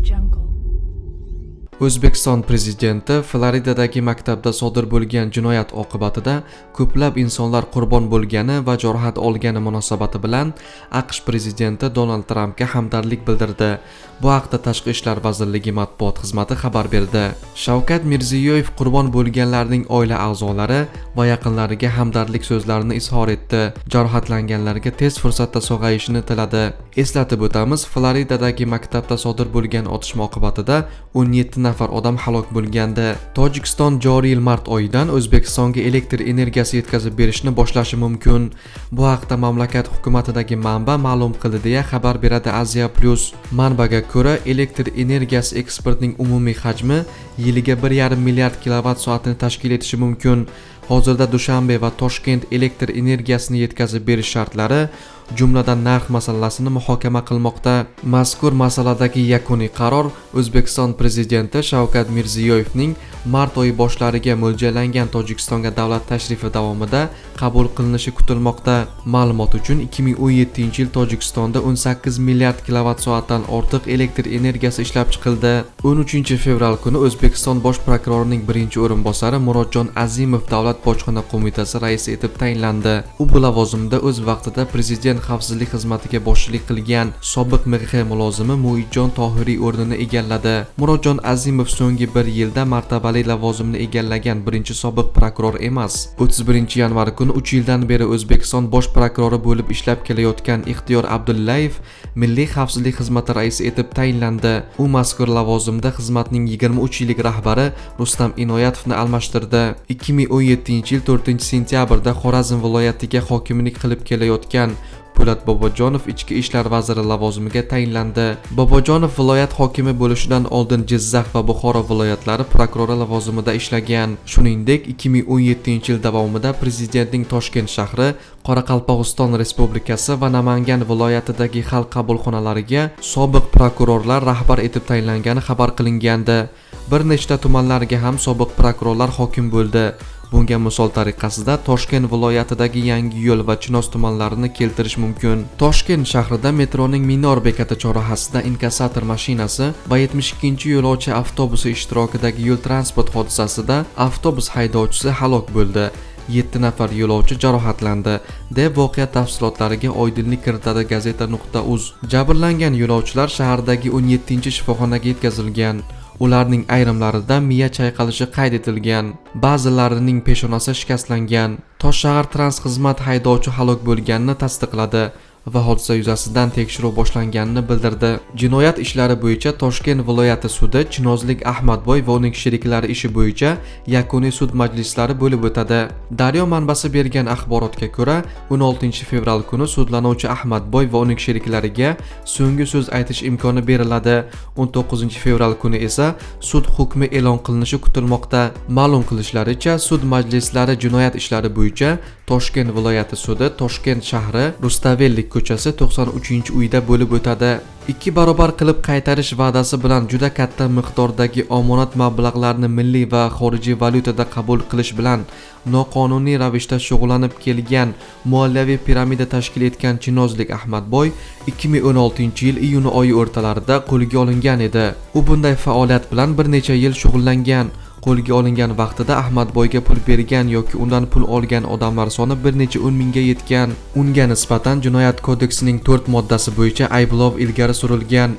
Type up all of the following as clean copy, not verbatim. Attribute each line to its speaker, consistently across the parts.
Speaker 1: Jungle.
Speaker 2: O'zbekiston prezidenti Floridadagi maktabda sodir bo'lgan jinoyat oqibatida ko'plab insonlar qurbon bo'lgani va jarohat olgani munosabati bilan AQSh prezidenti Donald Trampga hamdardlik bildirdi. Bu haqda Tashqi ishlar vazirligi matbuot xizmati xabar berdi. Shavkat Mirziyoyev qurbon bo'lganlarning oila a'zolari va yaqinlariga hamdardlik so'zlarini izhor etdi. Jarohatlanganlarga tez fursatda sog'ayishini tiladi. Eslatib o'tamiz, Floridadagi maktabda sodir bo'lgan otishma oqibatida 17 nafar odam halok bo'lgandi. Tojikiston joriy yil mart oyidan O'zbekistonga elektr energiyasi yetkazib berishni boshlashi mumkin. Bu haqda mamlakat hukumatidagi manba ma'lum qildi deya xabar beradi Asia Plus. Manbaga ko'ra, elektr energiyasi eksportining umumiy hajmi yiliga 1,5 milliard kilovatt-soatni tashkil etishi mumkin. Hozirda Dushanbe va Toshkent elektr energiyasini yetkazib berish shartlari, jumladan narx masalasini muhokama qilmoqda. Mazkur masaladagi yakuniy qaror O'zbekiston prezidenti Shavkat Mirziyoyevning mart oyi boshlariga mo'ljallangan Tojikistonga davlat tashrifi davomida qabul qilinishi kutilmoqda. Ma'lumot uchun 2017-yil Tojikistonda 18 milliard kilovatt-soatdan ortiq elektr energiyasi ishlab chiqildi. 13-fevral kuni O'zbekiston bosh prokurorining birinchi o'rinbosari Murodjon Azimov Davlat bojxona qo'mitasi raisi etib tayinlandi. U bu lavozimda o'z vaqtida prezident xavfsizlik xizmatiga boshchilik qilgan sobiq MXX mulozimi Muidjon Tohiriy o'rnini egalladi. Murodjon Azimov so'nggi bir yilda martabali lavozimni egallagan birinchi sobiq prokuror emas. 31-yanvar kuni 3 yildan beri O'zbekiston bosh prokurori bo'lib ishlab kelayotgan Ixtiyor Abdullayev Milliy xavfsizlik xizmati raisi etib tayinlandi. U mazkur lavozimda xizmatning 23 yillik rahbari Rustam Inoyatovni almashtirdi. 2017-yil 4-sentyabrda Xorazm viloyatiga hokimlik qilib kelayotgan Po'lat Bobojonov ichki ishlar vaziri lavozimiga tayinlandi. Bobojonov viloyat hokimi bo'lishidan oldin Jizzax va Buxoro viloyatlari prokurori lavozimida ishlagan. Shuningdek, 2017-yil davomida prezidentning Toshkent shahri, Qoraqalpog'iston Respublikasi va Namangan viloyatidagi xalq qabulxonalariga sobiq prokurorlar rahbar etib tayinlangani xabar qilingandi. Bir nechta tumanlarga ham sobiq prokurorlar hokim bo'ldi. Bunga misol tariqasida Toshkent viloyatidagi Yangi yo'l va Chinoz tumanlarini keltirish mumkin. Toshkent shahrida metroning Minor bekati chorrahasida inkassator mashinasi va 72-yo'lovchi avtobusi ishtirokidagi yo'l transport hodisasida avtobus haydovchisi halok bo'ldi. 7 nafar yo'lovchi jarohatlandi, deb voqea tafsilotlariga oydinlik kiritadi gazeta.uz. Jabrlangan yo'lovchilar shahardagi 17-shifoxonaga yetkazilgan. Ularning ayrimlarida miya chayqalishi qayd etilgan, ba'zilarining peshonasi shikastlangan. Toshshahar Transxizmat haydovchi halok bo'lganini tasdiqladi va hodisa yuzasidan tekshiruv boshlanganini bildirdi. Jinoyat ishlari bo'yicha Toshkent viloyati sudi Chinozlik Ahmadboy va uning sheriklari ishi bo'yicha yakuniy sud majlislari bo'lib o'tadi. Daryo manbasi bergan axborotga ko'ra, 16-fevral kuni sudlanuvchi Ahmadboy va uning sheriklariga so'nggi so'z aytish imkoni beriladi. 19-fevral kuni esa sud hukmi e'lon qilinishi kutilmoqda. Ma'lum qilishlaricha, sud majlislari jinoyat ishlari bo'yicha Toshkent viloyati sudi, Toshkent shahri, Rustavellik ko'chasi 93-uyda bo'lib o'tadi. 2 barobar qilib qaytarish va'dasi bilan juda katta miqdordagi omonat mablag'larini milliy va xorijiy valyutada qabul qilish bilan noqonuniy ravishda shug'ullanib kelgan moliyaviy piramida tashkil etgan Chinozlik Ahmadboy 2016-yil iyun oyi o'rtalarida qo'lga olingan edi. U bunday faoliyat bilan bir necha yil shug'ullangan. Qo'lga olingan vaqtida Ahmadboyga pul bergan yoki undan pul olgan odamlar soni bir necha 10 mingga yetgan. Unga nisbatan Jinoyat kodeksining 4 moddasi bo'yicha ayblov ilgari surilgan.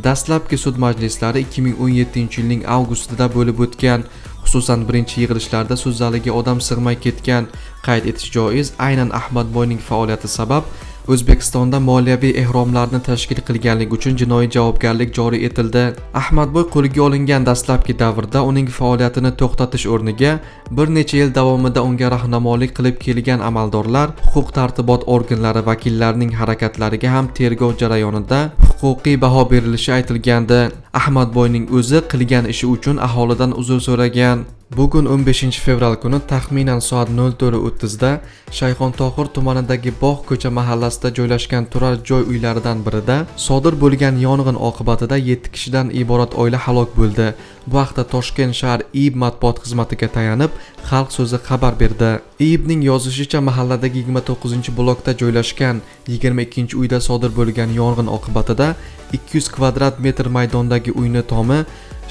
Speaker 2: Dastlabki sud majlislari 2017-yilning avgustida bo'lib o'tgan. Xususan birinchi yig'ilishlarda sud zaliga odam sig'may ketgan. Qayd etish joiz, aynan Ahmadboyning faoliyati sabab O'zbekistonda moliyaviy ehromlarni tashkil qilganlik uchun jinoiy javobgarlik joriy etildi. Ahmadboy qo'lga olingan dastlabki davrda uning faoliyatini to'xtatish o'rniga bir necha yil davomida unga rahnamolik qilib kelgan amaldorlar, huquq-tartibot organlari vakillarining harakatlariga ham tergov jarayonida huquqiy baho berilishi aytilgandi. Ahmadboyning o'zi qilgan ishi uchun aholidan uzr so'ragan. Bugun 15 fevral kuni taxminan soat 04:30 da Shayxontohur tumanidagi Bog' ko'cha mahallasida joylashgan turar joy uylaridan birida sodir bo'lgan yong'in oqibatida 7 kishidan iborat oila halok bo'ldi. Bu haqda Toshkent shahar IIB matbuot xizmatiga tayanib, Xalq so'zi xabar berdi. IIBning yozishicha, mahalladagi 29-blokda joylashgan 22-uyda sodir bo'lgan yong'in oqibatida 200 kvadrat metr maydondagi uyni tomi,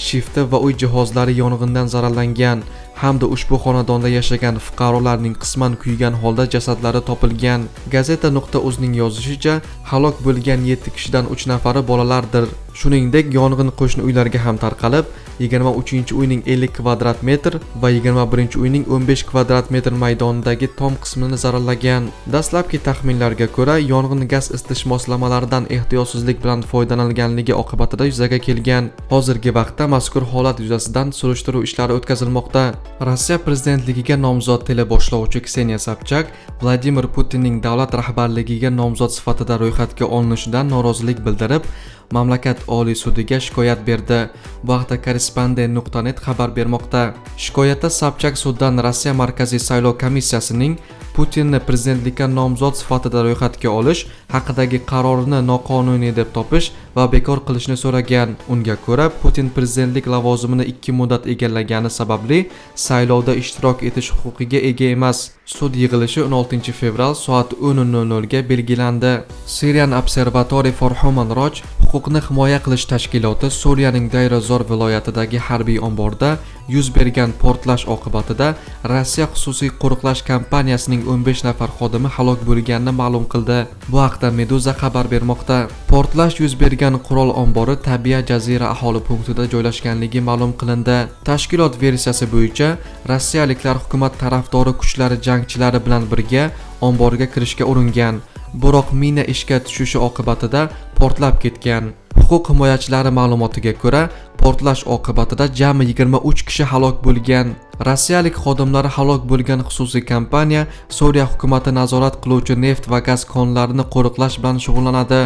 Speaker 2: shifti va uy jihozlari yong'indan zararlangan hamda ushbu xonadonda yashagan fuqarolarning qisman kuygan holda jasadlari topilgan. Gazeta.uzning yozishicha, halok bo'lgan 7 kishidan 3 nafari bolalardir. Shuningdek, yong'in qo'shni uylarga ham tarqalib, 23-uyning 50 kvadrat metr va 21-uyning 15 kvadrat metr maydonidagi tom qismini zararlagan. Dastlabki taxminlarga ko'ra, yong'in gaz isitish moslamalaridan ehtiyotsizlik bilan foydalanilganligi oqibatida yuzaga kelgan. Hozirgi vaqtda mazkur holat yuzasidan surishtiruv ishlari o'tkazilmoqda. Rossiya prezidentligiga nomzod teleboshlovchi Kseniya Sobchak Vladimir Putinning davlat rahbarligiga nomzod sifatida ro'yxatga olinishidan norozilik bildirib, mamlakat Oliy sudiga shikoyat berdi. Bu haqda Korrespondent.net xabar bermoqda. Shikoyatda Sobchak suddan Rossiya Markaziy saylov komissiyasining Putinni prezidentlikka nomzod sifatida ro'yxatga olish haqidagi qarorini noqonuniy deb topish va bekor qilishni so'ragan. Unga ko'ra, Putin prezidentlik lavozimini 2 muddat egallagani sababli saylovda ishtirok etish huquqiga ega emas. Sud yig'ilishi 16 fevral soat 10:00 ga belgilandi. Syrian Observatory for Human Rights huquqni himoya qilish tashkiloti Suriyaning Deir ez-Zor viloyatidagi harbiy omborda yuz bergan portlash oqibatida Rossiya xususiy qo'riqlash kompaniyasining 15 nafar xodimi halok bo'lganini ma'lum qildi. Bu haqda Meduza xabar bermoqda. Portlash yuz bergan qurol ombori Tabiya jazira aholi punktida joylashganligi ma'lum qilindi. Tashkilot versiyasi bo'yicha rossiyaliklar hukumat tarafdori kuchlari jangchilari bilan birga omborga kirishga uringan. Biroq mina ishga tushishi oqibatida portlab ketgan. Huquq himoyachilari ma'lumotiga ko'ra, portlash oqibatida jami 23 kishi halok bo'lgan. Rossiyalik xodimlar halok bo'lgan xususiy kompaniya Suriya hukumati nazorat qiluvchi neft va gaz konlarini qo'riqlash bilan shug'ullanadi.